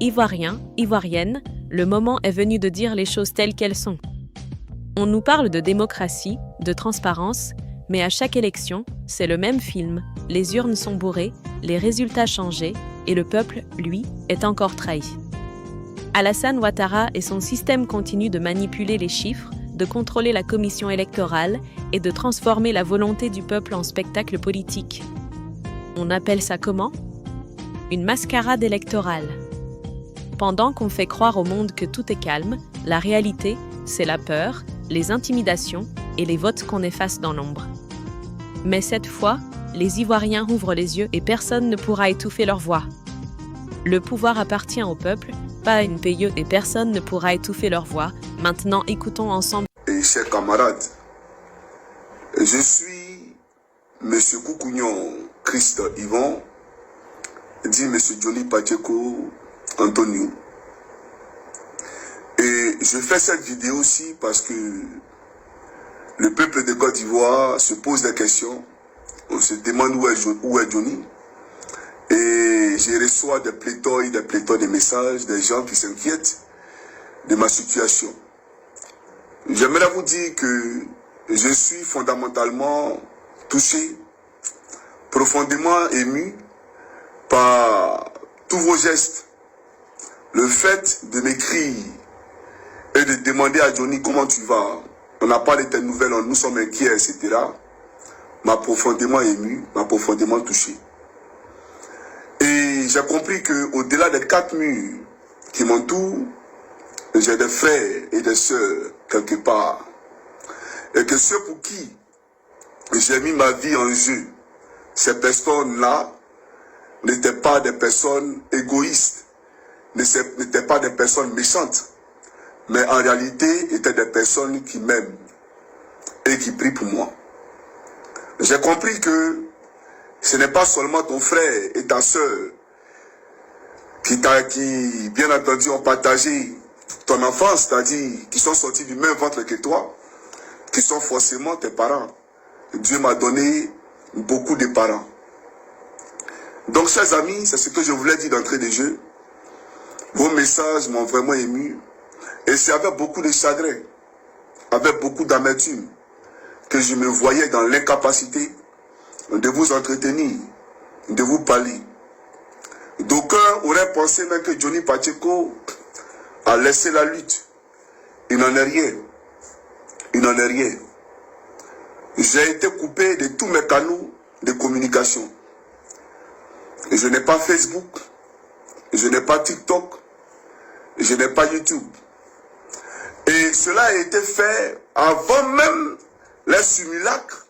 Ivoiriens, Ivoiriennes, le moment est venu de dire les choses telles qu'elles sont. On nous parle de démocratie, de transparence, mais à chaque élection, c'est le même film. Les urnes sont bourrées, les résultats changés, et le peuple, lui, est encore trahi. Alassane Ouattara et son système continuent de manipuler les chiffres, de contrôler la commission électorale et de transformer la volonté du peuple en spectacle politique. On appelle ça comment ? Une mascarade électorale. Pendant qu'on fait croire au monde que tout est calme, la réalité, c'est la peur, les intimidations et les votes qu'on efface dans l'ombre. Mais cette fois, les Ivoiriens ouvrent les yeux et personne ne pourra étouffer leur voix. Le pouvoir appartient au peuple, pas à une PIE, et personne ne pourra étouffer leur voix. Maintenant, écoutons ensemble. Et chers camarades, je suis M. Koukounion Christ Yvon, dit M. Johnny Pacheco Antonio. Et je fais cette vidéo aussi parce que le peuple de Côte d'Ivoire se pose des questions. On se demande où est Johnny. Et je reçois des pléthores de messages, des gens qui s'inquiètent de ma situation. J'aimerais vous dire que je suis fondamentalement touché, profondément ému par tous vos gestes. Le fait de m'écrire et de demander à Johnny comment tu vas, on n'a pas de tes nouvelles, nous sommes inquiets, etc. m'a profondément ému, m'a profondément touché. Et j'ai compris qu'au-delà des 4 murs qui m'entourent, j'ai des frères et des sœurs quelque part. Et que ceux pour qui j'ai mis ma vie en jeu, ces personnes-là n'étaient pas des personnes égoïstes, n'étaient pas des personnes méchantes, mais en réalité étaient des personnes qui m'aiment et qui prient pour moi. J'ai compris que ce n'est pas seulement ton frère et ta sœur qui bien entendu, ont partagé ton enfance, c'est-à-dire qui sont sortis du même ventre que toi, qui sont forcément tes parents. Dieu m'a donné beaucoup de parents. Donc, chers amis, c'est ce que je voulais dire d'entrée de jeu. Vos messages m'ont vraiment ému. Et c'est avec beaucoup de chagrin, avec beaucoup d'amertume, que je me voyais dans l'incapacité de vous entretenir, de vous parler. D'aucuns auraient pensé même que Johnny Pacheco a laissé la lutte. Il n'en est rien. Il n'en est rien. J'ai été coupé de tous mes canaux de communication. Et je n'ai pas Facebook, je n'ai pas TikTok, je n'ai pas YouTube. Et cela a été fait avant même les simulacres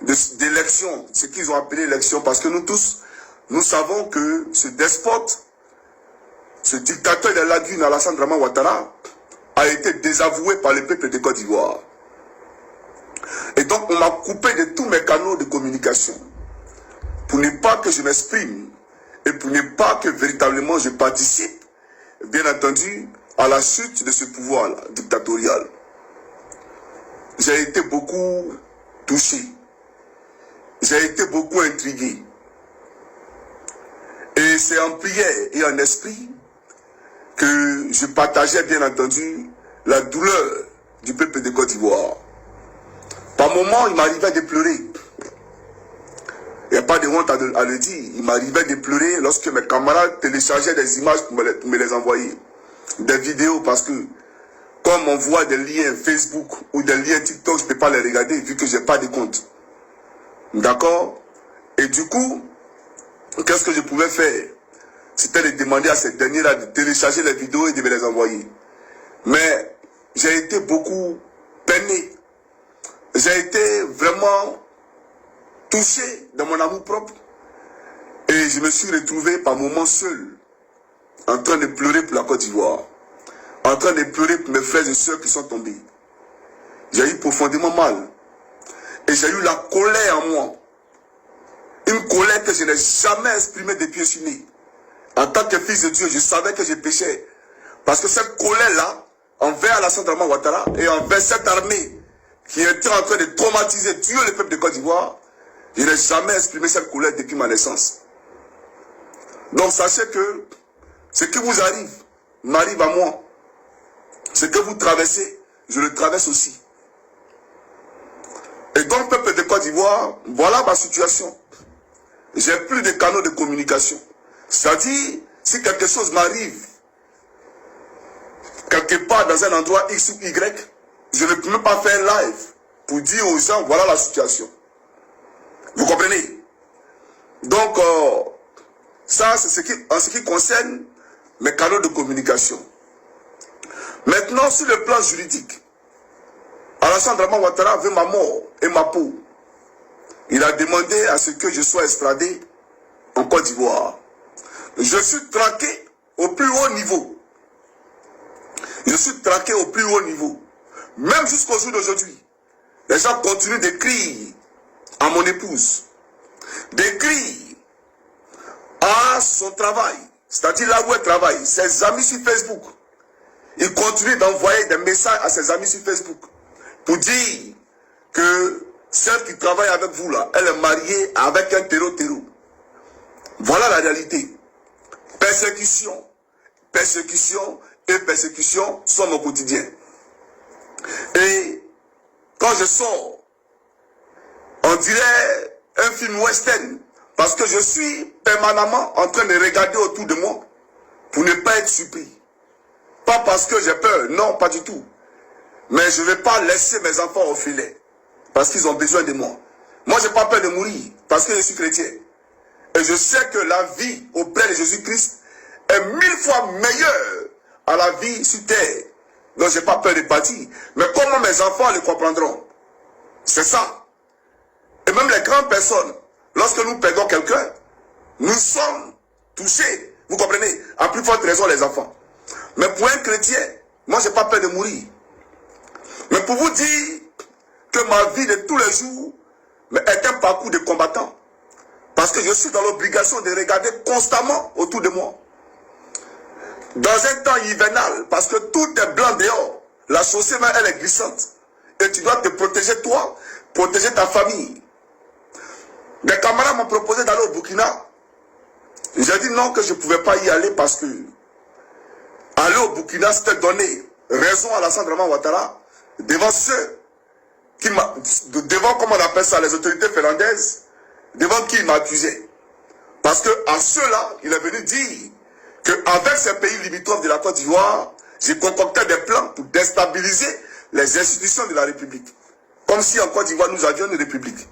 d'élection, ce qu'ils ont appelé élection, parce que nous tous, nous savons que ce despote, ce dictateur de la lagune, Alassane Ouattara, a été désavoué par le peuple de Côte d'Ivoire. Et donc, on m'a coupé de tous mes canaux de communication pour ne pas que je m'exprime et pour ne pas que véritablement je participe, bien entendu, à la chute de ce pouvoir dictatorial. J'ai été beaucoup touché. J'ai été beaucoup intrigué. Et c'est en prière et en esprit que je partageais bien entendu la douleur du peuple de Côte d'Ivoire. Par moments, il m'arrivait de pleurer. Il n'y a pas de honte à le dire. Il m'arrivait de pleurer lorsque mes camarades téléchargeaient des images pour me les envoyer. Des vidéos, parce que comme on voit des liens Facebook ou des liens TikTok, je ne peux pas les regarder vu que je n'ai pas de compte. D'accord? Et du coup, qu'est-ce que je pouvais faire? C'était de demander à ces derniers-là de télécharger les vidéos et de me les envoyer. Mais j'ai été beaucoup peiné. J'ai été vraiment touché dans mon amour propre. Et je me suis retrouvé par moments seul, en train de pleurer pour la Côte d'Ivoire, en train de pleurer pour mes frères et sœurs qui sont tombés. J'ai eu profondément mal. Et j'ai eu la colère en moi. Une colère que je n'ai jamais exprimée depuis que je suis né. En tant que fils de Dieu, je savais que je péchais. Parce que cette colère-là, envers Alassane Ouattara et envers cette armée qui était en train de traumatiser, tuer le peuple de Côte d'Ivoire, je n'ai jamais exprimé cette colère depuis ma naissance. Donc sachez que Ce qui vous arrive m'arrive à moi. Ce que vous traversez, je le traverse aussi. Et donc, peuple de Côte d'Ivoire, voilà ma situation. J'ai plus de canaux de communication. C'est-à-dire, si quelque chose m'arrive, quelque part dans un endroit X ou Y, je ne peux même pas faire live pour dire aux gens, voilà la situation. Vous comprenez? Donc, ça, c'est en ce qui concerne mes canaux de communication. Maintenant, sur le plan juridique, Alassane Draman Ouattara veut ma mort et ma peau. Il a demandé à ce que je sois extradé en Côte d'Ivoire. Je suis traqué au plus haut niveau. Je suis traqué au plus haut niveau. Même jusqu'au jour d'aujourd'hui, les gens continuent d'écrire à mon épouse, d'écrire à son travail, c'est-à-dire là où elle travaille, ses amis sur Facebook. Il continue d'envoyer des messages à ses amis sur Facebook pour dire que celle qui travaille avec vous là, elle est mariée avec un terreau. Voilà la réalité. Persécution, persécution et persécution sont mon quotidien. Et quand je sors, on dirait un film western, parce que je suis permanemment en train de regarder autour de moi pour ne pas être surpris. Pas parce que j'ai peur, non, pas du tout. Mais je ne vais pas laisser mes enfants au filet, parce qu'ils ont besoin de moi. Moi, je n'ai pas peur de mourir, parce que je suis chrétien. Et je sais que la vie auprès de Jésus-Christ est 1000 fois meilleure à la vie sur terre. Donc, je n'ai pas peur de partir. Mais comment mes enfants le comprendront? C'est ça. Et même les grandes personnes, lorsque nous perdons quelqu'un, nous sommes touchés. Vous comprenez? À plus forte raison, les enfants. Mais pour un chrétien, moi, je n'ai pas peur de mourir. Mais pour vous dire que ma vie de tous les jours est un parcours de combattant. Parce que je suis dans l'obligation de regarder constamment autour de moi. Dans un temps hivernal, parce que tout est blanc dehors, la chaussée, elle est glissante. Et tu dois te protéger toi, protéger ta famille. Des camarades m'ont proposé d'aller au Burkina. J'ai dit non, que je ne pouvais pas y aller parce que aller au Burkina, c'était donner raison à Alassane Draman Ouattara devant ceux qui devant, comment on appelle ça, les autorités finlandaises, devant qui il m'accusait. Parce que à ceux-là, il est venu dire qu'avec ces pays limitrophes de la Côte d'Ivoire, j'ai concocté des plans pour déstabiliser les institutions de la République. Comme si en Côte d'Ivoire, nous avions une République.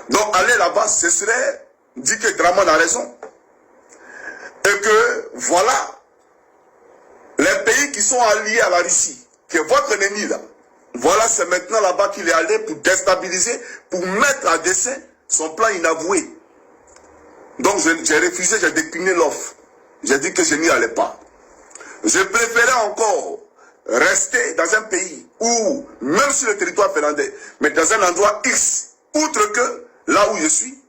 Donc aller là-bas, ce serait dire que Draman a raison. Et que voilà, les pays qui sont alliés à la Russie, qui est votre ennemi là, voilà, c'est maintenant là-bas qu'il est allé pour déstabiliser, pour mettre à dessein son plan inavoué. Donc j'ai refusé, j'ai décliné l'offre. J'ai dit que je n'y allais pas. Je préférais encore rester dans un pays où, même sur le territoire finlandais, mais dans un endroit X, outre que là où je suis,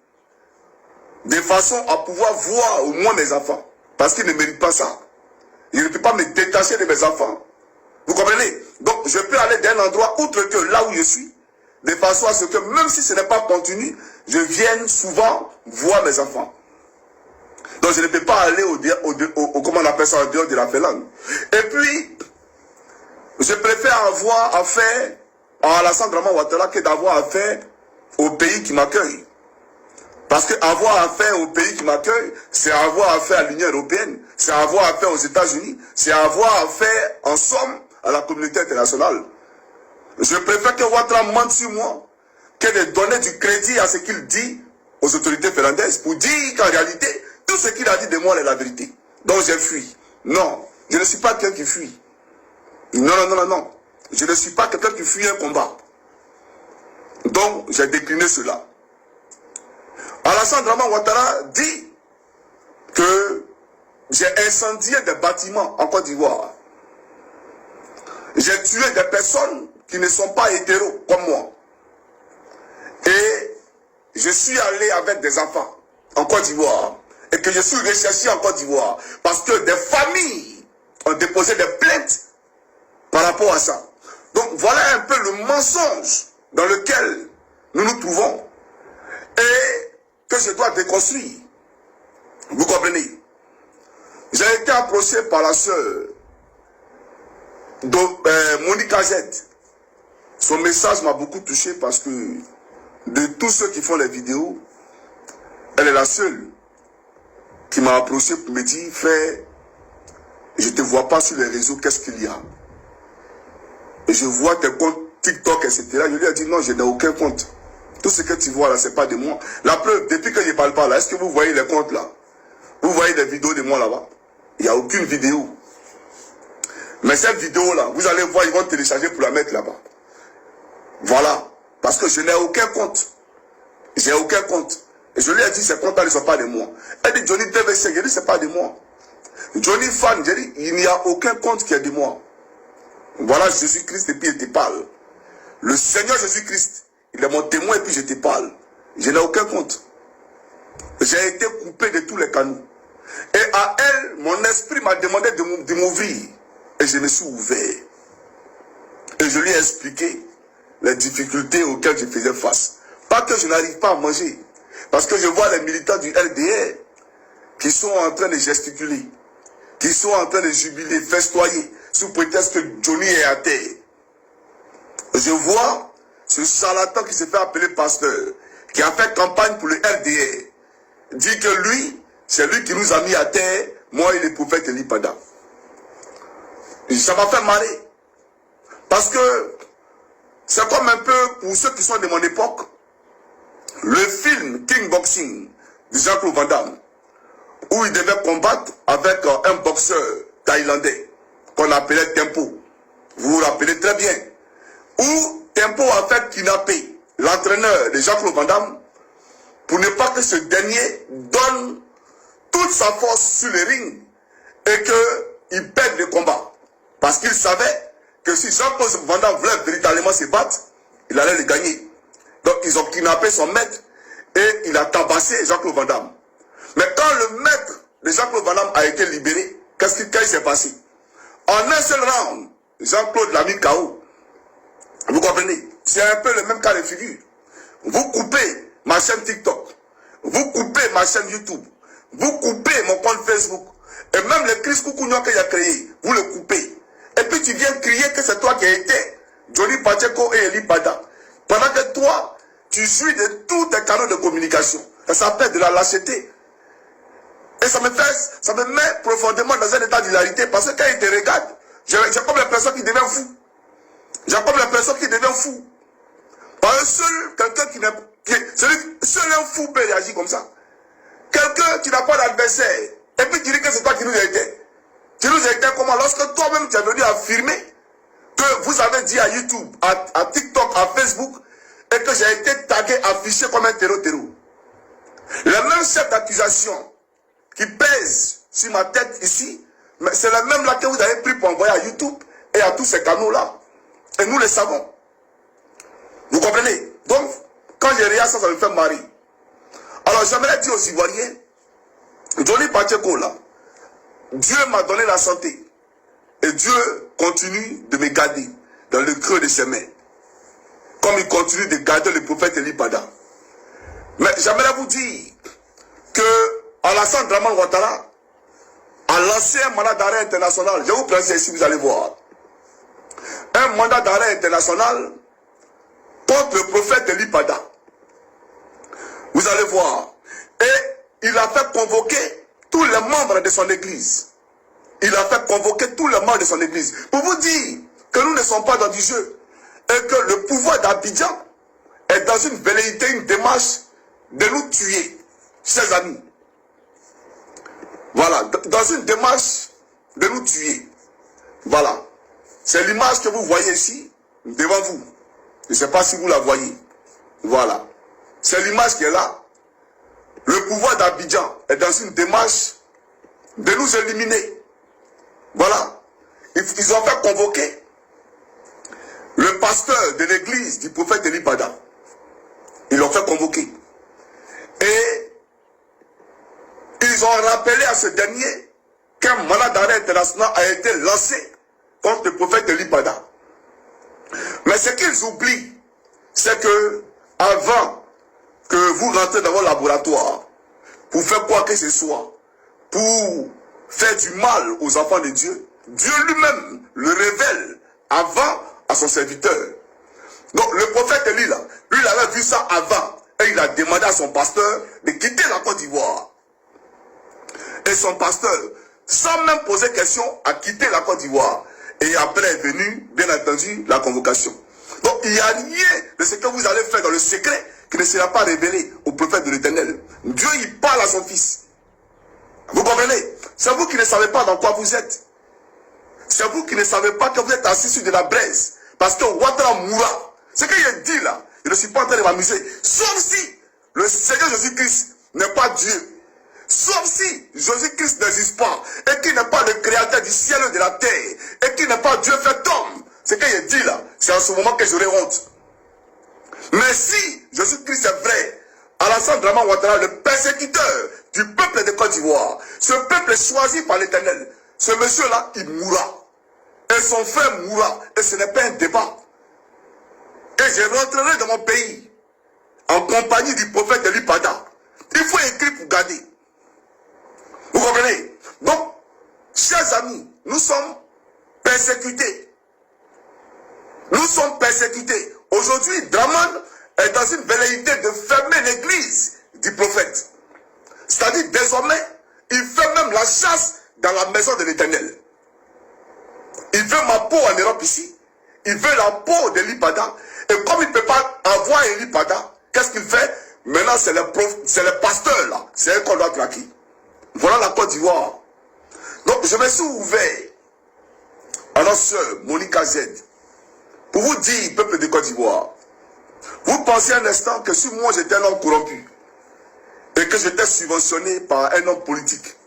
de façon à pouvoir voir au moins mes enfants. Parce qu'ils ne méritent pas ça. Je ne peux pas me détacher de mes enfants. Vous comprenez? Donc je peux aller d'un endroit outre que là où je suis, de façon à ce que même si ce n'est pas continu, je vienne souvent voir mes enfants. Donc je ne peux pas aller comment on appelle ça, au dehors de la Finlande. Et puis, je préfère avoir affaire à Alassane Draman Ouattara que d'avoir affaire au pays qui m'accueille. Parce que avoir affaire au pays qui m'accueille, c'est avoir affaire à l'Union européenne, c'est avoir affaire aux États-Unis, c'est avoir affaire, en somme, à la communauté internationale. Je préfère que Ouattara mente sur moi que de donner du crédit à ce qu'il dit aux autorités finlandaises pour dire qu'en réalité, tout ce qu'il a dit de moi est la vérité. Donc j'ai fui. Non, je ne suis pas quelqu'un qui fuit. Non. Je ne suis pas quelqu'un qui fuit un combat. Donc j'ai décliné cela. Alassane Draman Ouattara dit que j'ai incendié des bâtiments en Côte d'Ivoire. J'ai tué des personnes qui ne sont pas hétéros comme moi. Et je suis allé avec des enfants en Côte d'Ivoire. Et que je suis recherché en Côte d'Ivoire. Parce que des familles ont déposé des plaintes par rapport à ça. Donc voilà un peu le mensonge dans lequel nous nous trouvons. Et que je dois déconstruire. Vous comprenez? été approché par la sœur Monica Z. Son message m'a beaucoup touché parce que de tous ceux qui font les vidéos, elle est la seule qui m'a approché pour me dire, frère, je ne te vois pas sur les réseaux, qu'est-ce qu'il y a? Et je vois tes comptes TikTok, etc. Je lui ai dit, non, je n'ai aucun compte. Tout ce que tu vois là, ce n'est pas de moi. La preuve, depuis que je ne parle pas là, est-ce que vous voyez les comptes là? Vous voyez des vidéos de moi là-bas? Il n'y a aucune vidéo. Mais cette vidéo-là, vous allez voir, ils vont télécharger pour la mettre là-bas. Voilà. Parce que je n'ai aucun compte. J'ai aucun compte. Et je lui ai dit, ces comptes-là ne sont pas de moi. Elle dit, Johnny DV5, je dis, c'est pas de moi. Johnny Fan, je dis, il n'y a aucun compte qui est de moi. Voilà Jésus-Christ et puis il te parle. Le Seigneur Jésus-Christ, il est mon témoin et puis je te parle. Je n'ai aucun compte. J'ai été coupé de tous les canaux. Et à elle, mon esprit m'a demandé de m'ouvrir. Et je me suis ouvert. Et je lui ai expliqué les difficultés auxquelles je faisais face. Pas que je n'arrive pas à manger. Parce que je vois les militants du LDR qui sont en train de gesticuler, qui sont en train de jubiler, festoyer, sous prétexte que Johnny est à terre. Je vois ce charlatan qui se fait appeler pasteur, qui a fait campagne pour le LDR, dit que lui, c'est lui qui nous a mis à terre, moi et le prophète Elipada. Ça m'a fait marrer. Parce que c'est comme un peu, pour ceux qui sont de mon époque, le film King Boxing de Jean-Claude Van Damme, où il devait combattre avec un boxeur thaïlandais qu'on appelait Tempo. Vous vous rappelez très bien. Où Tempo a fait kidnapper l'entraîneur de Jean-Claude Van Damme pour ne pas que ce dernier donne toute sa force sur le ring et qu'il perde le combat. Parce qu'il savait que si Jean-Claude Van Damme voulait véritablement se battre, il allait le gagner. Donc ils ont kidnappé son maître et il a tabassé Jean-Claude Van Damme. Mais quand le maître de Jean-Claude Van Damme a été libéré, qu'est-ce qui s'est passé? En un seul round, Jean-Claude l'a mis KO. Vous comprenez? C'est un peu le même cas de figure. Vous coupez ma chaîne TikTok, vous coupez ma chaîne YouTube, vous coupez mon compte Facebook, et même le Chris Koukounion que j'ai créé, vous le coupez. Et puis tu viens crier que c'est toi qui as été Johnny Pacheco et Eli Pada. Pendant que toi, tu jouis de tous tes canaux de communication. Ça s'appelle de la lâcheté. Et ça me met profondément dans un état d'hilarité parce que quand ils te regardent, j'ai comme l'impression qu'ils deviennent fous. J'ai comme l'impression qu'ils deviennent fous. Parce que seul quelqu'un seul un fou peut réagir comme ça. Quelqu'un qui n'a pas d'adversaire, et puis tu dis que c'est toi qui nous as été. Tu nous as été comment? Lorsque toi-même tu es venu affirmer que vous avez dit à YouTube, à TikTok, à Facebook, et que j'ai été tagué, affiché comme un terreau. Le même chef d'accusation qui pèse sur ma tête ici, mais c'est le même là que vous avez pris pour envoyer à YouTube et à tous ces canaux-là. Et nous le savons. Vous comprenez? Donc, quand j'ai regarde ça, ça me fait marrer. Alors, j'aimerais dire aux Ivoiriens, Johnny Pacheco là, Dieu m'a donné la santé. Et Dieu continue de me garder dans le creux de ses mains. Comme il continue de garder le prophète Elipada. Mais j'aimerais vous dire que Alassane Dramane Ouattara a lancé un mandat d'arrêt international. Je vous présente ici, vous allez voir. Un mandat d'arrêt international contre le prophète Elipada. Vous allez voir. Et il a fait convoquer tous les membres de son église. Il a fait convoquer tous les membres de son église. Pour vous dire que nous ne sommes pas dans du jeu. Et que le pouvoir d'Abidjan est dans une velléité, une démarche de nous tuer, chers amis. Voilà, dans une démarche de nous tuer. Voilà. C'est l'image que vous voyez ici, devant vous. Je ne sais pas si vous la voyez. Voilà. C'est l'image qui est là. Le pouvoir d'Abidjan est dans une démarche de nous éliminer. Voilà. Ils ont fait convoquer le pasteur de l'église du prophète Elipada. Ils l'ont fait convoquer. Et ils ont rappelé à ce dernier qu'un mandat d'arrêt international a été lancé contre le prophète Elipada. Mais ce qu'ils oublient, c'est que avant que vous rentrez dans vos laboratoires, pour faire quoi que ce soit, pour faire du mal aux enfants de Dieu, Dieu lui-même le révèle avant à son serviteur. Donc le prophète Élie, là, lui, il avait vu ça avant. Et il a demandé à son pasteur de quitter la Côte d'Ivoire. Et son pasteur, sans même poser question, a quitté la Côte d'Ivoire. Et après est venue, bien entendu, la convocation. Donc il n'y a rien de ce que vous allez faire dans le secret qui ne sera pas révélé au prophète de l'Éternel. Dieu, il parle à son fils. Vous comprenez? C'est vous qui ne savez pas dans quoi vous êtes. C'est vous qui ne savez pas que vous êtes assis sur de la braise. Parce que Ouattara mourra. Ce qu'il a dit là, je ne suis pas en train de m'amuser. Sauf si le Seigneur Jésus-Christ n'est pas Dieu. Sauf si Jésus-Christ n'existe pas. Et qu'il n'est pas le créateur du ciel et de la terre. Et qu'il n'est pas Dieu fait homme. Ce qu'il a dit là, c'est en ce moment que j'aurai honte. Mais si Jésus-Christ est vrai, Alassane Dramane Ouattara, le persécuteur du peuple de Côte d'Ivoire, ce peuple est choisi par l'Éternel, ce monsieur-là, il mourra. Et son frère mourra. Et ce n'est pas un débat. Et je rentrerai dans mon pays, en compagnie du prophète Eli Pada. Il faut écrire pour garder. Vous comprenez? Donc, chers amis, nous sommes persécutés. Nous sommes persécutés. Aujourd'hui, Dramane est dans une velléité de fermer l'église du prophète. C'est-à-dire, désormais, il fait même la chasse dans la maison de l'Éternel. Il veut ma peau en Europe ici. Il veut la peau de l'Ipada. Et comme il ne peut pas avoir un l'Ipada, qu'est-ce qu'il fait? Maintenant, c'est le pasteur là. C'est eux qu'on doit traquer. Voilà la Côte d'Ivoire. Donc, je me suis ouvert à notre soeur Monica Z pour vous dire, peuple de Côte d'Ivoire, vous pensez un instant que si moi j'étais un homme corrompu et que j'étais subventionné par un homme politique,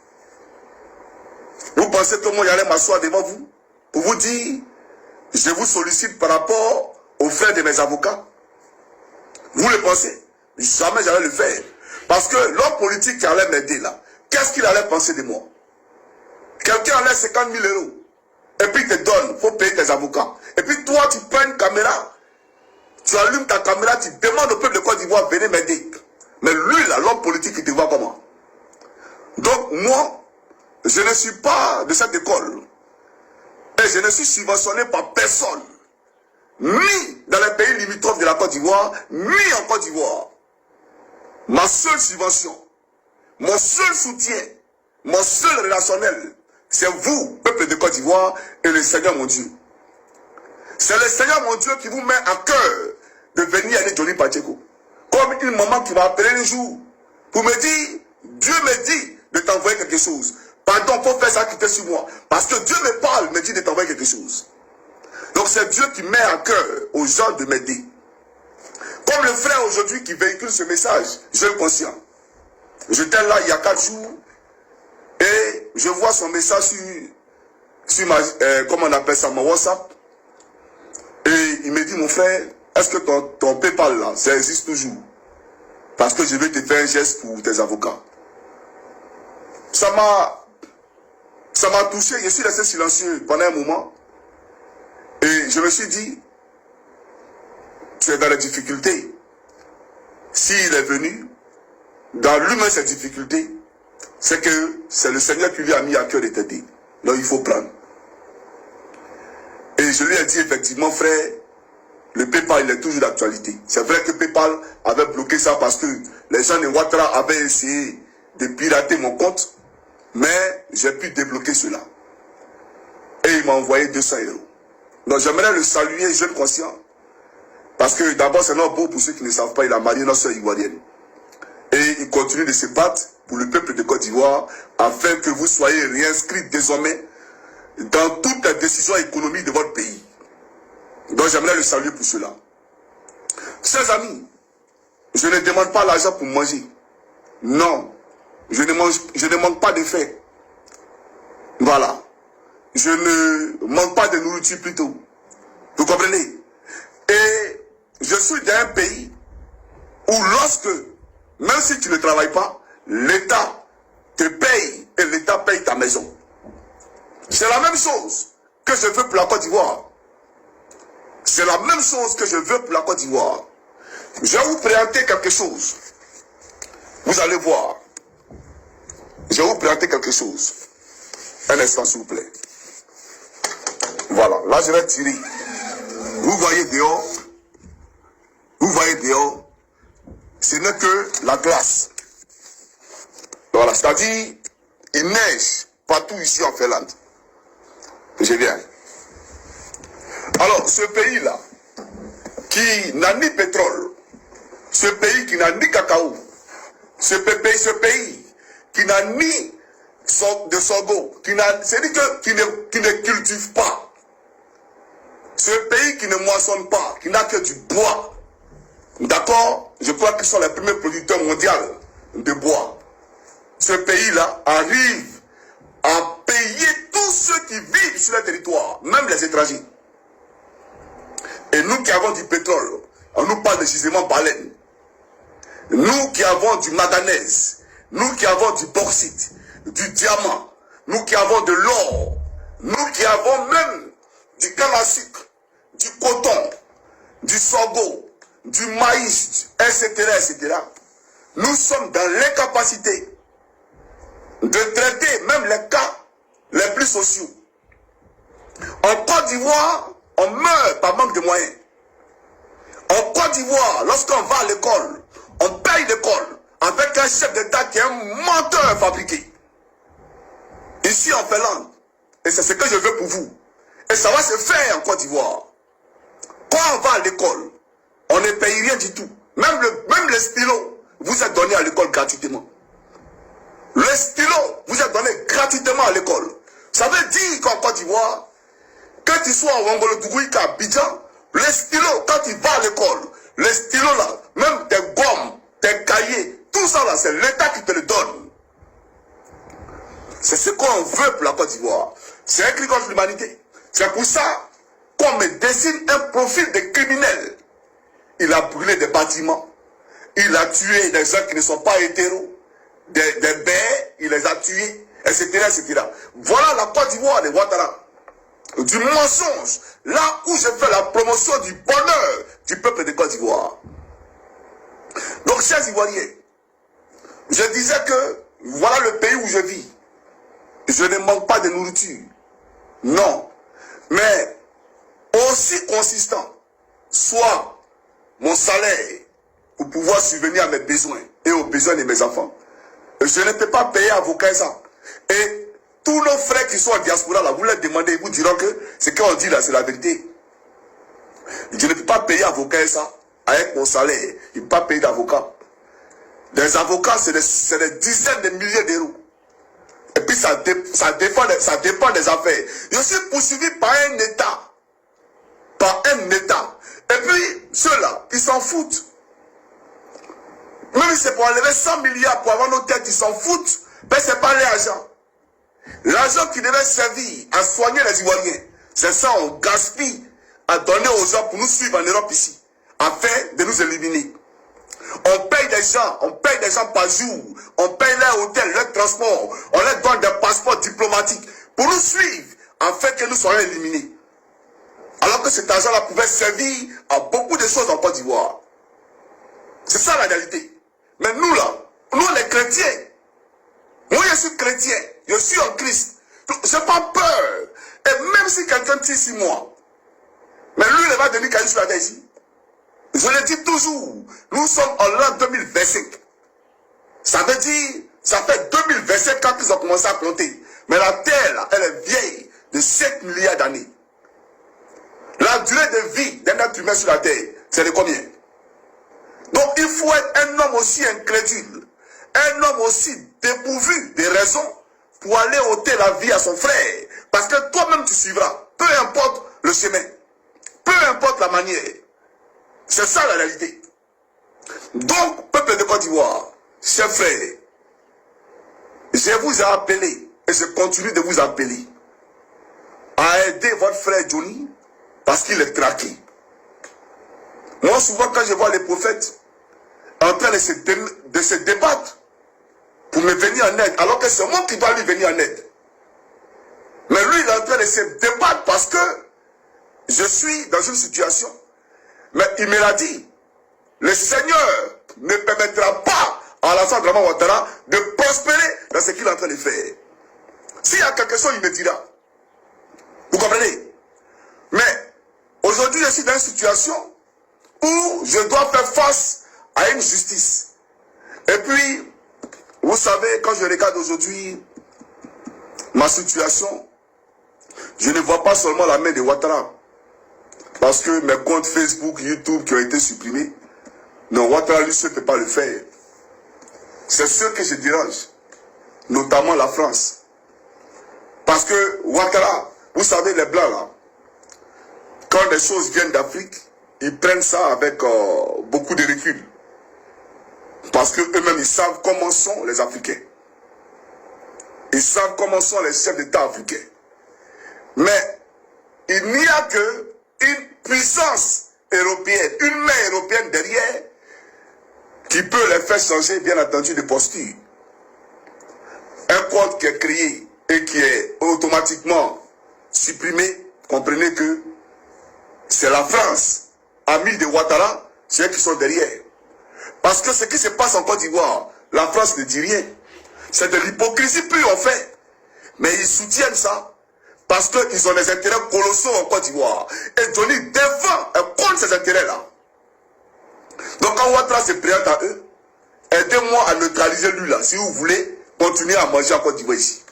vous pensez que moi j'allais m'asseoir devant vous pour vous dire, je vous sollicite par rapport aux frères de mes avocats? Vous le pensez? Jamais j'allais le faire. Parce que l'homme politique qui allait m'aider là, qu'est-ce qu'il allait penser de moi? Quelqu'un allait 50 000 €. Et puis il te donne, il faut payer tes avocats. Et puis toi, tu prends une caméra, tu allumes ta caméra, tu demandes au peuple de Côte d'Ivoire, venez m'aider. Mais lui là, l'homme politique, il te voit comment? Donc moi, je ne suis pas de cette école. Et je ne suis subventionné par personne. Ni dans les pays limitrophes de la Côte d'Ivoire, ni en Côte d'Ivoire. Ma seule subvention, mon seul soutien, mon seul relationnel, c'est vous, peuple de Côte d'Ivoire, et le Seigneur mon Dieu. C'est le Seigneur mon Dieu qui vous met à cœur de venir aller Johnny Pacheco. Comme une maman qui m'a appelé un jour pour me dire, Dieu me dit de t'envoyer quelque chose. Pardon, il faut faire ça qui était sur moi. Parce que Dieu me parle, me dit de t'envoyer quelque chose. Donc c'est Dieu qui met à cœur aux gens de m'aider. Comme le frère aujourd'hui qui véhicule ce message, je le conscient. J'étais là il y a 4 jours et je vois son message sur ma, comment on appelle ça, mon WhatsApp. Et il me dit, mon frère, est-ce que ton PayPal là, ça existe toujours? Parce que je vais te faire un geste pour tes avocats. Ça m'a touché, je suis resté silencieux pendant un moment. Et je me suis dit, tu es dans les difficultés. S'il est venu, dans lui-même ses difficultés, c'est que c'est le Seigneur qui lui a mis à cœur de t'aider. Donc il faut prendre. Et je lui ai dit effectivement, frère, le PayPal il est toujours d'actualité. C'est vrai que PayPal avait bloqué ça parce que les gens de Ouattara avaient essayé de pirater mon compte, mais j'ai pu débloquer cela. Et il m'a envoyé 200 €. Donc j'aimerais le saluer, jeune conscient, parce que d'abord c'est notre beau pour ceux qui ne savent pas, il a marié notre soeur ivoirienne. Et il continue de se battre pour le peuple de Côte d'Ivoire afin que vous soyez réinscrits désormais dans toutes les décisions économiques de votre pays. Donc j'aimerais le saluer pour cela. Chers amis, je ne demande pas l'argent pour manger. Non, je ne manque pas de faim. Voilà. Je ne manque pas de nourriture plutôt. Vous comprenez? Et je suis dans un pays où lorsque, même si tu ne travailles pas, l'État te paye et l'État paye ta maison. C'est la même chose que je veux pour la Côte d'Ivoire. C'est la même chose que je veux pour la Côte d'Ivoire. Je vais vous présenter quelque chose. Vous allez voir. Je vais vous présenter quelque chose. Un instant, s'il vous plaît. Voilà, là je vais tirer. Vous voyez dehors, ce n'est que la glace. Voilà, c'est-à-dire, il neige partout ici en Finlande. Je viens. Alors, ce pays-là, qui n'a ni pétrole, ce pays qui n'a ni cacao, ce pays qui n'a ni de sorgho, c'est-à-dire qui ne cultive pas, ce pays qui ne moissonne pas, qui n'a que du bois, d'accord? Je crois qu'ils sont les premiers producteurs mondiaux de bois. Ce pays-là arrive à payer tous ceux qui vivent sur le territoire, même les étrangers. Et nous qui avons du pétrole, on nous parle de gisement baleine. Nous qui avons du manganèse, nous qui avons du bauxite, du diamant, nous qui avons de l'or, nous qui avons même du canne à sucre, du coton, du sorgho, du maïs, etc., etc. Nous sommes dans l'incapacité de traiter même les cas les plus sociaux. En Côte d'Ivoire, on meurt par manque de moyens. En Côte d'Ivoire, lorsqu'on va à l'école, on paye l'école avec un chef d'État qui est un menteur fabriqué. Ici en Finlande, et c'est ce que je veux pour vous, et ça va se faire en Côte d'Ivoire. Quand on va à l'école, on ne paye rien du tout. Même le stylo vous est donné à l'école gratuitement. Le stylo vous est donné gratuitement à l'école. Ça veut dire qu'en Côte d'Ivoire, que tu sois en Wangolodougouï qu'à Abidjan, le stylo, quand tu vas à l'école, le stylo là, même tes gommes, tes cahiers, tout ça là, c'est l'État qui te le donne. C'est ce qu'on veut pour la Côte d'Ivoire. C'est un cri contre l'humanité. C'est pour ça qu'on me dessine un profil de criminel. Il a brûlé des bâtiments. Il a tué des gens qui ne sont pas hétéros. Des bêtes, il les a tués, etc., etc. Voilà la Côte d'Ivoire de Ouattara. Du mensonge, là où je fais la promotion du bonheur du peuple de Côte d'Ivoire. Donc, chers Ivoiriens, je disais que voilà le pays où je vis. Je ne manque pas de nourriture. Non. Mais aussi consistant soit mon salaire pour pouvoir subvenir à mes besoins et aux besoins de mes enfants. Je ne peux pas payer avocat et ça. Et tous nos frères qui sont en diaspora, là, vous leur demandez, ils vous diront que ce qu'on dit là, c'est la vérité. Je ne peux pas payer avocat et ça avec mon salaire. Je ne peux pas payer d'avocat. Des avocats, c'est des dizaines de milliers d'euros. Et puis ça dépend des affaires. Je suis poursuivi par un État. Par un État. Et puis, ceux-là, ils s'en foutent. Même si c'est pour enlever 100 milliards pour avoir nos têtes, ils s'en foutent. Mais ce n'est pas l'argent. L'argent qui devait servir à soigner les Ivoiriens, c'est ça, on gaspille à donner aux gens pour nous suivre en Europe ici, afin de nous éliminer. On paye des gens par jour, on paye leur hôtel, leur transport, on leur donne des passeports diplomatiques pour nous suivre, afin que nous soyons éliminés. Alors que cet argent-là pouvait servir à beaucoup de choses en Côte d'Ivoire. C'est ça la réalité. Mais nous là, nous les chrétiens, moi je suis chrétien, je suis en Christ, je n'ai pas peur. Et même si quelqu'un tire sur moi, mais lui il va devenir caillou sur la terre ici. Je le dis toujours, nous sommes en l'an 2025. Ça veut dire, ça fait 2025 quand ils ont commencé à compter. Mais la terre là, elle est vieille de 7 milliards d'années. La durée de vie d'un être humain sur la terre, c'est de combien? Donc il faut être un homme aussi incrédule, un homme aussi dépourvu de raison pour aller ôter la vie à son frère. Parce que toi-même tu suivras, peu importe le chemin, peu importe la manière. C'est ça la réalité. Donc, peuple de Côte d'Ivoire, chers frères, je vous ai appelé et je continue de vous appeler à aider votre frère Johnny parce qu'il est traqué. Moi, souvent, quand je vois les prophètes en train de se débattre pour me venir en aide, alors que c'est moi qui dois lui venir en aide. Mais lui, il est en train de se débattre parce que je suis dans une situation. Mais il me l'a dit, le Seigneur ne permettra pas à Alassane Dramane Ouattara de prospérer dans ce qu'il est en train de faire. S'il y a quelque chose, il me dira. Vous comprenez? Mais aujourd'hui, je suis dans une situation où je dois faire face à une justice. Et puis, vous savez, quand je regarde aujourd'hui ma situation, je ne vois pas seulement la main de Ouattara. Parce que mes comptes Facebook, YouTube qui ont été supprimés, non, Ouattara lui seul ne peut pas le faire. C'est ce que je dérange, notamment la France. Parce que Ouattara, vous savez, les Blancs là, quand des choses viennent d'Afrique, ils prennent ça avec beaucoup de recul. Parce qu'eux-mêmes, ils savent comment sont les Africains. Ils savent comment sont les chefs d'État africains. Mais il n'y a qu'une puissance européenne, une main européenne derrière, qui peut les faire changer, bien entendu, de posture. Un code qui est créé et qui est automatiquement supprimé, comprenez que c'est la France, amie de Ouattara, c'est eux qui sont derrière. Parce que ce qui se passe en Côte d'Ivoire, la France ne dit rien. C'est de l'hypocrisie pure en fait. Mais ils soutiennent ça parce qu'ils ont des intérêts colossaux en Côte d'Ivoire. Et Johnny défend et contre ces intérêts-là. Donc quand Ouattara se présente à eux, aidez-moi à neutraliser lui là, si vous voulez continuer à manger en Côte d'Ivoire ici.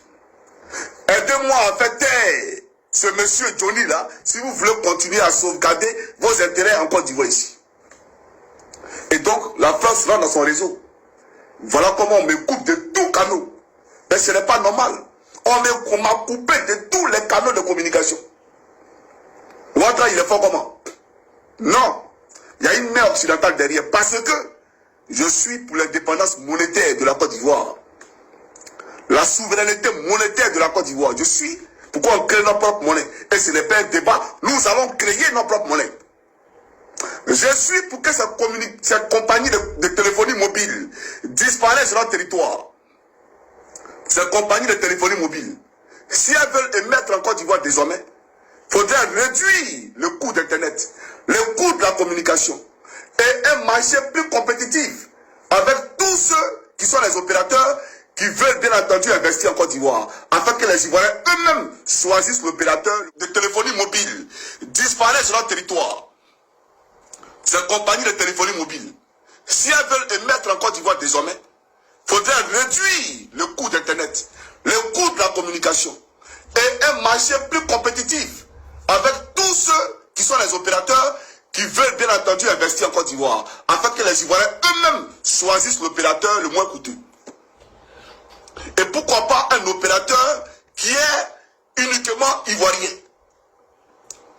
Aidez-moi à faire taire ce monsieur Johnny là, si vous voulez continuer à sauvegarder vos intérêts en Côte d'Ivoire ici. Et donc, la France rentre dans son réseau. Voilà comment on me coupe de tout canaux. Mais ce n'est pas normal. On m'a coupé de tous les canaux de communication. Ouattara, il est fort comment? Non. Il y a une main occidentale derrière. Parce que je suis pour l'indépendance monétaire de la Côte d'Ivoire. La souveraineté monétaire de la Côte d'Ivoire. Je suis. Pourquoi on crée notre propre monnaie? Et ce n'est pas un débat. Nous allons créer notre propre monnaie. Je suis pour que cette compagnie de téléphonie mobile disparaisse sur notre territoire. Cette compagnie de téléphonie mobile, si elles veulent émettre en Côte d'Ivoire désormais, il faudrait réduire le coût d'Internet, le coût de la communication et un marché plus compétitif avec tous ceux qui sont les opérateurs qui veulent bien entendu investir en Côte d'Ivoire, afin que les Ivoiriens eux-mêmes choisissent l'opérateur de téléphonie mobile, disparaisse sur notre territoire. Cette compagnie de téléphonie mobile, si elles veulent émettre en Côte d'Ivoire désormais, il faudrait réduire le coût d'Internet, le coût de la communication et un marché plus compétitif avec tous ceux qui sont les opérateurs qui veulent bien entendu investir en Côte d'Ivoire, afin que les Ivoiriens eux-mêmes choisissent l'opérateur le moins coûteux. Et pourquoi pas un opérateur qui est uniquement ivoirien?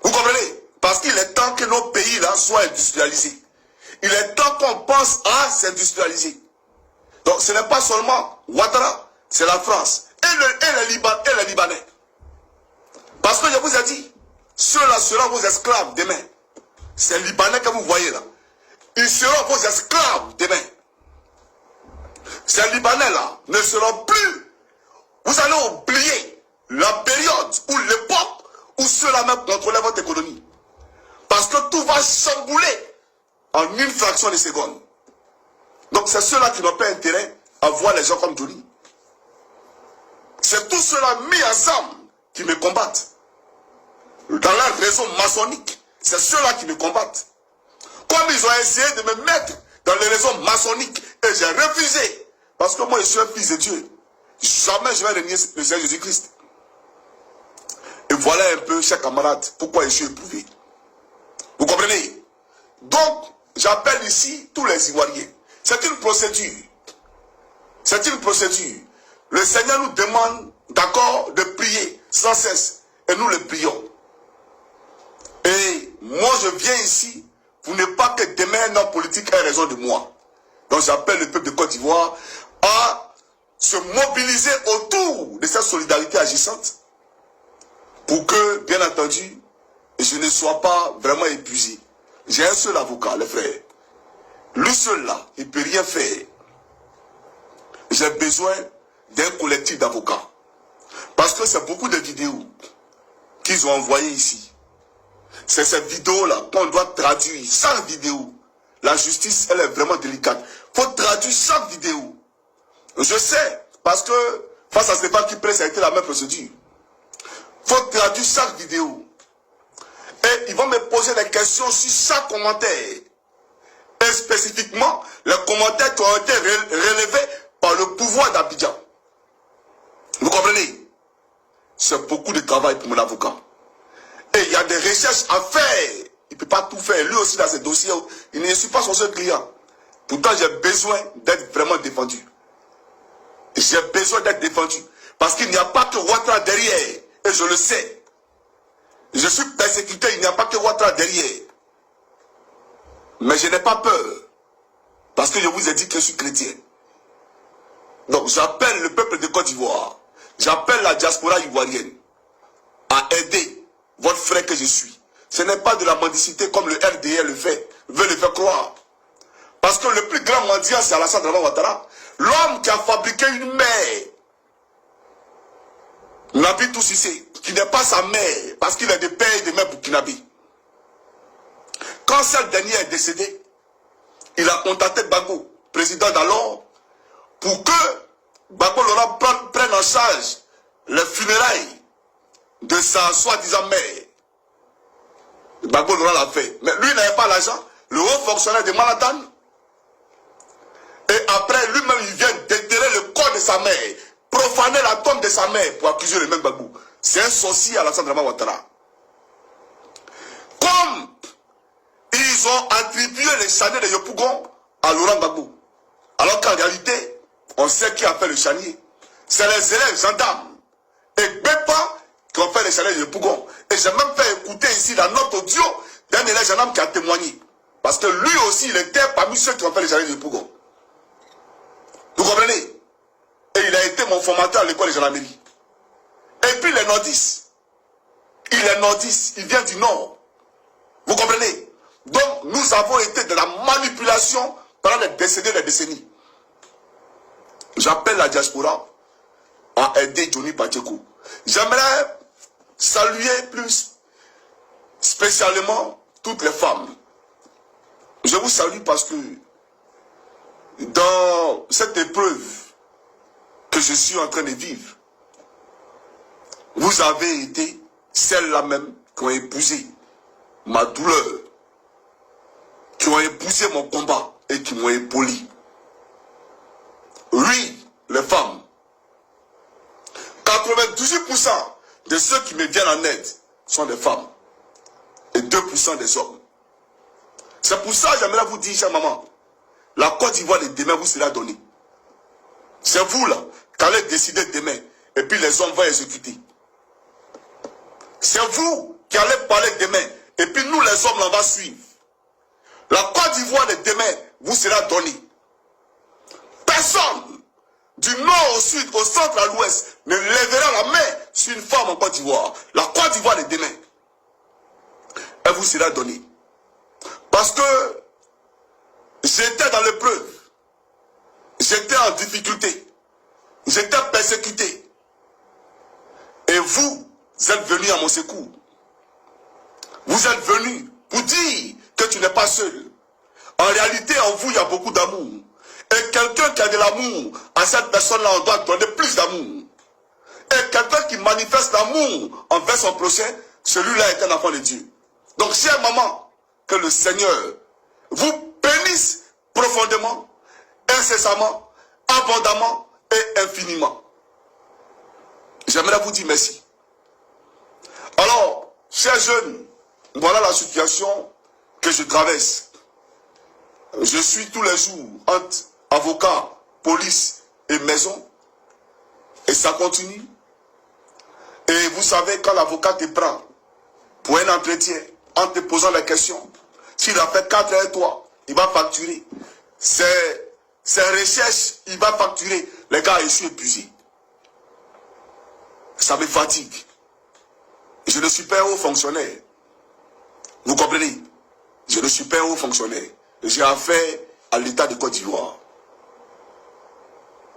Vous comprenez? Parce qu'il est temps que nos pays là soient industrialisés. Il est temps qu'on pense à s'industrialiser. Donc ce n'est pas seulement Ouattara, c'est la France et les Libanais. Parce que je vous ai dit, ceux-là seront vos esclaves demain. Ces Libanais que vous voyez là, ils seront vos esclaves demain. Ces Libanais là ne seront plus. Vous allez oublier la période ou l'époque où ceux-là même contrôlaient votre économie. Parce que tout va chambouler en une fraction de seconde. Donc c'est ceux-là qui n'ont pas intérêt à voir les gens comme Johnny. C'est tous ceux-là mis ensemble qui me combattent. Dans leur réseau maçonnique, c'est ceux-là qui me combattent. Comme ils ont essayé de me mettre dans le réseau maçonnique et j'ai refusé. Parce que moi je suis un fils de Dieu. Jamais je vais renier le Seigneur Jésus-Christ. Et voilà un peu, chers camarades, pourquoi je suis éprouvé. Vous comprenez? Donc, j'appelle ici tous les Ivoiriens. C'est une procédure. C'est une procédure. Le Seigneur nous demande, d'accord, de prier sans cesse. Et nous le prions. Et moi, je viens ici pour ne pas que demain un homme politique ait raison de moi. Donc, j'appelle le peuple de Côte d'Ivoire à se mobiliser autour de cette solidarité agissante pour que, bien entendu, je ne sois pas vraiment épuisé. J'ai un seul avocat, les frères. Lui seul là, il ne peut rien faire. J'ai besoin d'un collectif d'avocats. Parce que c'est beaucoup de vidéos qu'ils ont envoyées ici. C'est ces vidéos-là qu'on doit traduire. Chaque vidéo. La justice, elle est vraiment délicate. Il faut traduire chaque vidéo. Je sais, parce que face à Stéphane qui presse, ça a été la même procédure. Il faut traduire chaque vidéo. Et ils vont me poser des questions sur chaque commentaire. Et spécifiquement, les commentaires qui ont été relevés par le pouvoir d'Abidjan. Vous comprenez? C'est beaucoup de travail pour mon avocat. Et il y a des recherches à faire. Il ne peut pas tout faire. Lui aussi, dans ses dossiers, il ne suit pas son seul client. Pourtant, j'ai besoin d'être vraiment défendu. J'ai besoin d'être défendu. Parce qu'il n'y a pas que Ouattara derrière. Et je le sais. Je suis persécuté, il n'y a pas que Ouattara derrière. Mais je n'ai pas peur. Parce que je vous ai dit que je suis chrétien. Donc j'appelle le peuple de Côte d'Ivoire. J'appelle la diaspora ivoirienne à aider votre frère que je suis. Ce n'est pas de la mendicité comme le RDR veut le faire croire. Parce que le plus grand mendiant, c'est Alassane Dramane Ouattara. L'homme qui a fabriqué une mère. Nabi Toussissé, qui n'est pas sa mère, parce qu'il a des pères et des mères burkinabés. Quand cette dernière est décédée, il a contacté Gbagbo, président d'alors, pour que Gbagbo Laurent prenne en charge les funérailles de sa soi-disant mère. Gbagbo Laurent l'a fait. Mais lui n'avait pas l'argent. Le haut fonctionnaire de Manhattan. Et après, lui-même, il vient déterrer le corps de sa mère, profaner la tombe de sa mère pour accuser le même Gbagbo. C'est un sorcier à Alassane Dramane Ouattara. Comme ils ont attribué les chaniers de Yopougon à Laurent Gbagbo. Alors qu'en réalité, on sait qui a fait le chanier. C'est les élèves gendarmes et Bépa qui ont fait les chaniers de Yopougon. Et j'ai même fait écouter ici la note audio d'un élève gendarme qui a témoigné. Parce que lui aussi, il était parmi ceux qui ont fait les chaniers de Yopougon. Vous comprenez? Et il a été mon formateur à l'école de gendarmerie. Et puis les nordistes. Il est nordiste, il vient du nord. Vous comprenez? Donc nous avons été de la manipulation pendant des décennies. J'appelle la diaspora à aider Johnny Pacheco. J'aimerais saluer plus spécialement toutes les femmes. Je vous salue parce que dans cette épreuve que je suis en train de vivre, vous avez été celles-là même qui ont épousé ma douleur, qui ont épousé mon combat et qui m'ont épaulé. Oui, les femmes, 98% de ceux qui me viennent en aide sont des femmes et 2% des hommes. C'est pour ça que j'aimerais vous dire, chère maman, la Côte d'Ivoire de demain vous sera donnée. C'est vous là qui allez décider demain et puis les hommes vont exécuter. C'est vous qui allez parler demain et puis nous les hommes on va suivre. La Côte d'Ivoire de demain vous sera donnée. Personne du nord au sud, au centre à l'ouest ne lèvera la main sur une femme en Côte d'Ivoire. La Côte d'Ivoire de demain, elle vous sera donnée. Parce que j'étais dans l'épreuve, j'étais en difficulté, j'étais persécuté. Et vous êtes venus à mon secours. Vous êtes venus pour dire que tu n'es pas seul. En réalité, en vous, il y a beaucoup d'amour. Et quelqu'un qui a de l'amour, à cette personne-là, on doit donner plus d'amour. Et quelqu'un qui manifeste l'amour envers son prochain, celui-là est un enfant de Dieu. Donc, chère maman, que le Seigneur vous bénisse profondément, incessamment, abondamment et infiniment. J'aimerais vous dire merci. Alors, chers jeunes, voilà la situation que je traverse. Je suis tous les jours entre avocat, police et maison. Et ça continue. Et vous savez, quand l'avocat te prend pour un entretien, en te posant la question, s'il a fait 4 heures, toi, il va facturer. Ses recherches, il va facturer. Les gars, je suis épuisé. Ça me fatigue. Je ne suis pas un haut fonctionnaire. Vous comprenez? Je ne suis pas un haut fonctionnaire. J'ai affaire à l'État de Côte d'Ivoire.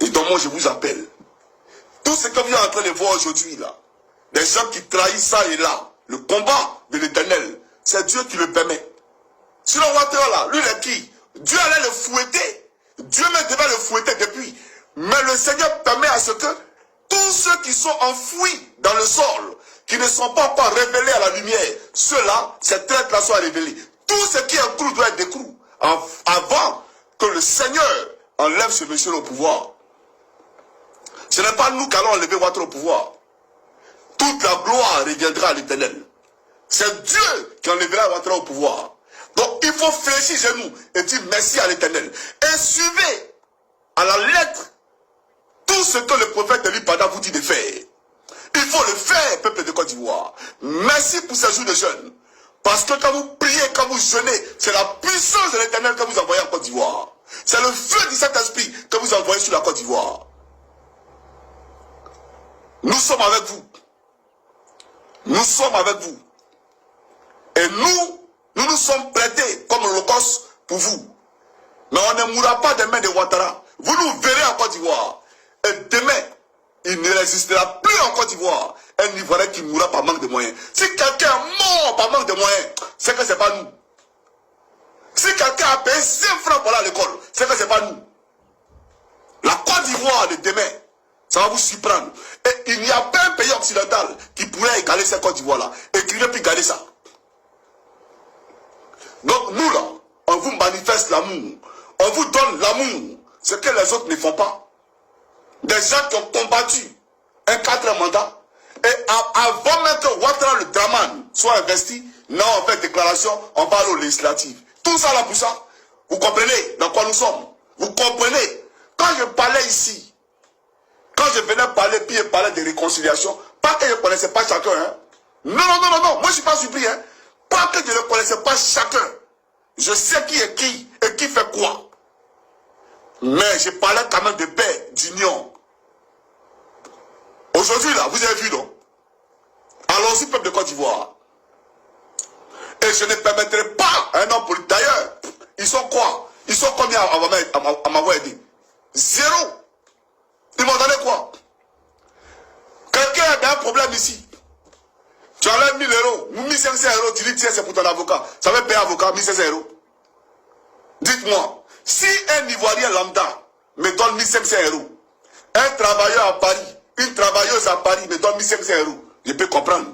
Et donc moi, je vous appelle. Tout ce que vous êtes en train de voir aujourd'hui, là, des gens qui trahissent ça et là, le combat de l'Éternel, c'est Dieu qui le permet. Sinon, Ouattara, là, lui, il est qui? Dieu allait le fouetter. Dieu même devait le fouetter depuis. Mais le Seigneur permet à ce que ceux qui sont enfouis dans le sol, qui ne sont pas encore révélés à la lumière, ceux-là, ces traîtres-là soient révélés. Tout ce qui est écrou doit être décrou avant que le Seigneur enlève ce monsieur au pouvoir. Ce n'est pas nous qui allons enlever Ouattara au pouvoir. Toute la gloire reviendra à l'Éternel. C'est Dieu qui enlèvera Ouattara au pouvoir. Donc il faut fléchir chez nous et dire merci à l'Éternel. Et suivez à la lettre tout ce que le prophète Eli Pada vous dit de faire. Il faut le faire, peuple de Côte d'Ivoire. Merci pour ces jours de jeûne. Parce que quand vous priez, quand vous jeûnez, c'est la puissance de l'Éternel que vous envoyez en Côte d'Ivoire. C'est le feu du Saint-Esprit que vous envoyez sur la Côte d'Ivoire. Nous sommes avec vous. Nous sommes avec vous. Et nous sommes prêtés comme l'Holocauste pour vous. Mais on ne mourra pas des mains de Ouattara. Vous nous verrez en Côte d'Ivoire. Et demain, il ne résistera plus en Côte d'Ivoire. Un Ivoirien qui mourra par manque de moyens. Si quelqu'un est mort par manque de moyens, c'est que ce n'est pas nous. Si quelqu'un a payé 5 francs pour aller à l'école, c'est que ce n'est pas nous. La Côte d'Ivoire de demain, ça va vous surprendre. Et il n'y a pas un pays occidental qui pourrait égaler cette Côte d'Ivoire-là. Écrivez puis gardez ça. Donc nous là, on vous manifeste l'amour. On vous donne l'amour. Ce que les autres ne font pas. Des gens qui ont combattu un 4e mandat. Et avant même que Ouattara le Draman soit investi, non, on fait déclaration, on va aller aux législatives. Tout ça là pour ça. Vous comprenez dans quoi nous sommes? Vous comprenez? Quand je parlais ici, quand je venais parler, puis je parlais de réconciliation, pas que je ne connaissais pas chacun. Hein. Non. Moi je ne suis pas surpris. Hein. Pas que je ne connaissais pas chacun. Je sais qui est qui et qui fait quoi. Mais je parlais quand même de paix, d'union. Aujourd'hui là, vous avez vu non? Allons-y peuple de Côte d'Ivoire. Et je ne permettrai pas à un homme politique. D'ailleurs, ils sont quoi? Ils sont combien à m'avoir aidé? 0. Ils m'ont donné quoi? Quelqu'un a un problème ici. Tu enlèves 1000 euros, 1500 euros, tu dis tiens c'est pour ton avocat. Ça va payer avocat 1500 euros. Dites-moi, si un Ivoirien lambda me donne 1500 euros, un travailleur à Paris, une travailleuse à Paris me donne 1500 euros, je peux comprendre.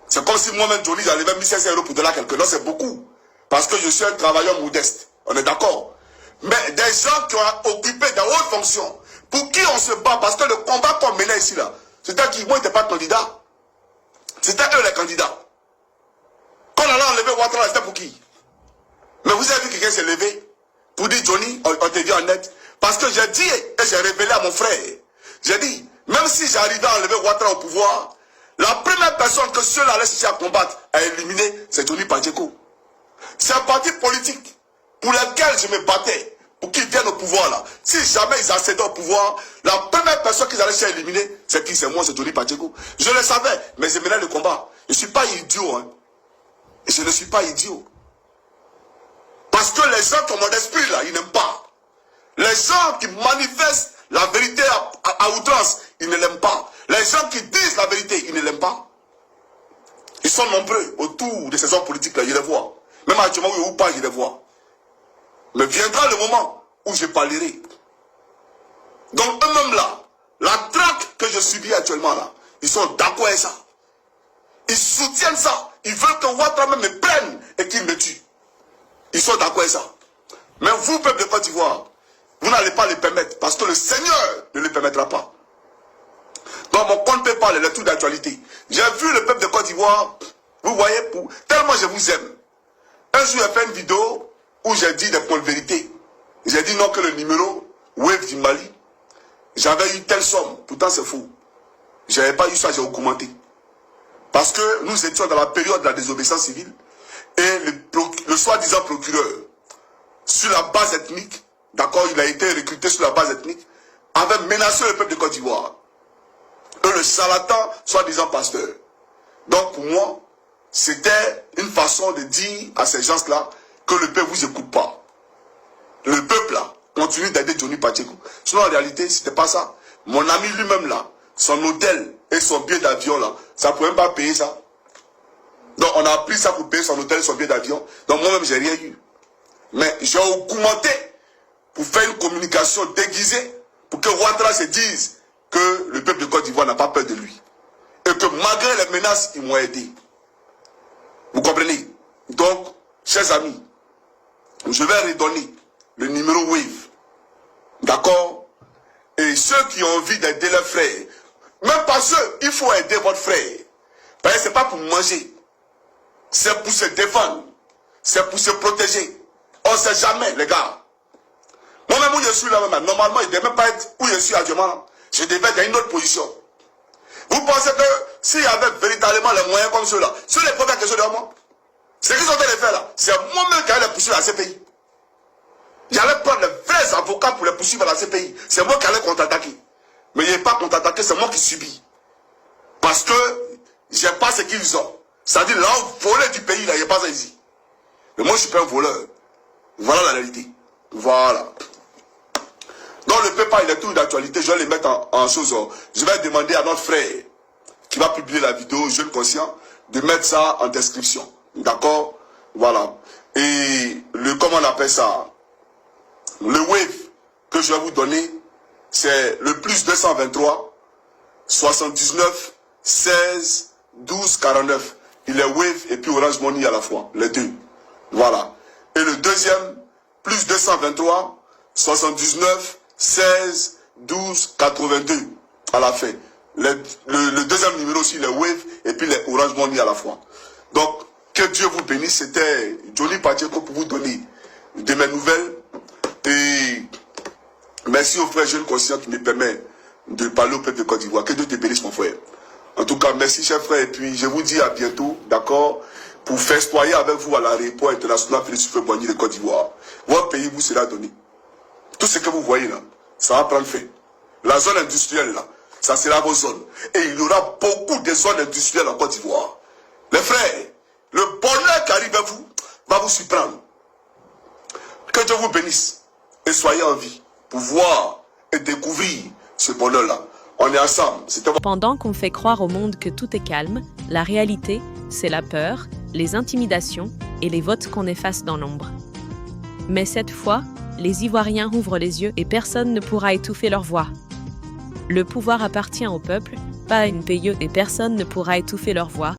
C'est comme si moi-même Johnny j'enlevais 1500 euros pour donner à quelqu'un. Non, c'est beaucoup. Parce que je suis un travailleur modeste. On est d'accord. Mais des gens qui ont occupé des hautes fonctions, pour qui on se bat, parce que le combat qu'on menait ici là, c'était qui? Moi, je n'étais pas candidat. C'était eux les candidats. Quand on allait enlever Ouattara, c'était pour qui? Mais vous avez vu quelqu'un s'est levé pour dire Johnny, on te dit en net. Parce que j'ai dit, et j'ai révélé à mon frère, j'ai dit, même si j'arrivais à enlever Ouattara au pouvoir, la première personne que ceux-là allaient chercher à combattre, à éliminer, c'est Johnny Pacheco. C'est un parti politique pour lequel je me battais, pour qu'ils viennent au pouvoir là. Si jamais ils accédaient au pouvoir, la première personne qu'ils allaient chercher à éliminer, c'est qui? C'est moi, c'est Johnny Pacheco. Je le savais, mais je menais le combat. Je ne suis pas idiot. Hein. Je ne suis pas idiot. Parce que les gens qui ont mon esprit là, ils n'aiment pas. Les gens qui manifestent la vérité à outrance, ils ne l'aiment pas. Les gens qui disent la vérité, ils ne l'aiment pas. Ils sont nombreux autour de ces hommes politiques là, je les vois. Même actuellement, où pas, je les vois. Mais viendra le moment où je parlerai. Donc eux-mêmes là, la traque que je subis actuellement là, ils sont d'accord avec ça. Ils soutiennent ça. Ils veulent que Ouattara même me prenne et qu'il me tue. Ils sont d'accord avec ça. Mais vous, peuple de Côte d'Ivoire, vous n'allez pas les permettre parce que le Seigneur ne le permettra pas. Donc mon compte peut parler, le tout d'actualité. J'ai vu le peuple de Côte d'Ivoire, vous voyez, tellement je vous aime. Un jour, j'ai fait une vidéo où j'ai dit des points de vérité. J'ai dit non que le numéro Wave du Mali, j'avais eu telle somme. Pourtant, c'est faux. Je n'avais pas eu ça, j'ai augmenté. Parce que nous étions dans la période de la désobéissance civile et le soi-disant procureur, sur la base ethnique, d'accord, il a été recruté sur la base ethnique, avait menacé le peuple de Côte d'Ivoire. Et le charlatan, soi-disant pasteur. Donc pour moi, c'était une façon de dire à ces gens-là que le peuple ne vous écoute pas. Le peuple là continue d'aider Johnny Pacheco. Sinon en réalité, c'était pas ça. Mon ami lui-même là, son hôtel et son billet d'avion là, ça ne pouvait même pas payer ça. Donc on a pris ça pour payer son hôtel et son billet d'avion. Donc moi-même, j'ai rien eu. Mais j'ai augmenté pour faire une communication déguisée pour que Ouattara se dise que le peuple de Côte d'Ivoire n'a pas peur de lui. Et que malgré les menaces, ils m'ont aidé. Vous comprenez? Donc, chers amis, je vais redonner le numéro Wave. D'accord? Et ceux qui ont envie d'aider leurs frères, même pas ceux, il faut aider votre frère. Parce que ce n'est pas pour manger. C'est pour se défendre. C'est pour se protéger. On ne sait jamais, les gars. Moi-même, où je suis là, normalement, il ne devait même pas être où je suis actuellement. Je devais être dans une autre position. Vous pensez que s'il y avait véritablement les moyens comme ceux-là, ceux les premières questions de moi, ce qu'ils ont fait les faire là, c'est moi-même qui allais les poursuivre à ces pays. J'allais prendre les vrais avocats pour les poursuivre à ces pays. C'est moi qui allais contre-attaquer. Mais il n'y a pas contre-attaquer, c'est moi qui subis. Parce que je n'ai pas ce qu'ils ont. C'est-à-dire, là, voler du pays, là, il n'y a pas ça ici. Mais moi, je suis pas un voleur. Voilà la réalité. Voilà. Donc, le PayPal, il est tout d'actualité. Je vais les mettre en chose. Je vais demander à notre frère qui va publier la vidéo, Jeune Conscient, de mettre ça en description. D'accord? Voilà. Et comment on appelle ça? Le Wave que je vais vous donner, c'est le plus 223 79 16 12 49. Il est Wave et puis Orange Money à la fois. Les deux. Voilà. Et le deuxième, plus 223 79 16 12 82 à la fin. Le deuxième numéro aussi, les Wave et puis les Orange Money à la fois. Donc, que Dieu vous bénisse. C'était Johnny Pacheco pour vous donner de mes nouvelles. Et merci au frère Jeune Conscient qui me permet de parler au peuple de Côte d'Ivoire. Que Dieu te bénisse, mon frère. En tout cas, merci, cher frère. Et puis, je vous dis à bientôt, d'accord, pour festoyer avec vous à l'aéroport international Félix Houphouët-Boigny de Côte d'Ivoire. Votre pays vous sera donné. Tout ce que vous voyez là, ça va prendre fin. La zone industrielle là, ça sera vos zones. Et il y aura beaucoup de zones industrielles en Côte d'Ivoire. Les frères, le bonheur qui arrive à vous va vous surprendre. Que Dieu vous bénisse et soyez en vie pour voir et découvrir ce bonheur-là. On est ensemble. Pendant qu'on fait croire au monde que tout est calme, la réalité, c'est la peur, les intimidations et les votes qu'on efface dans l'ombre. Mais cette fois, les Ivoiriens ouvrent les yeux et personne ne pourra étouffer leur voix. Le pouvoir appartient au peuple, pas à une PIE, et personne ne pourra étouffer leur voix.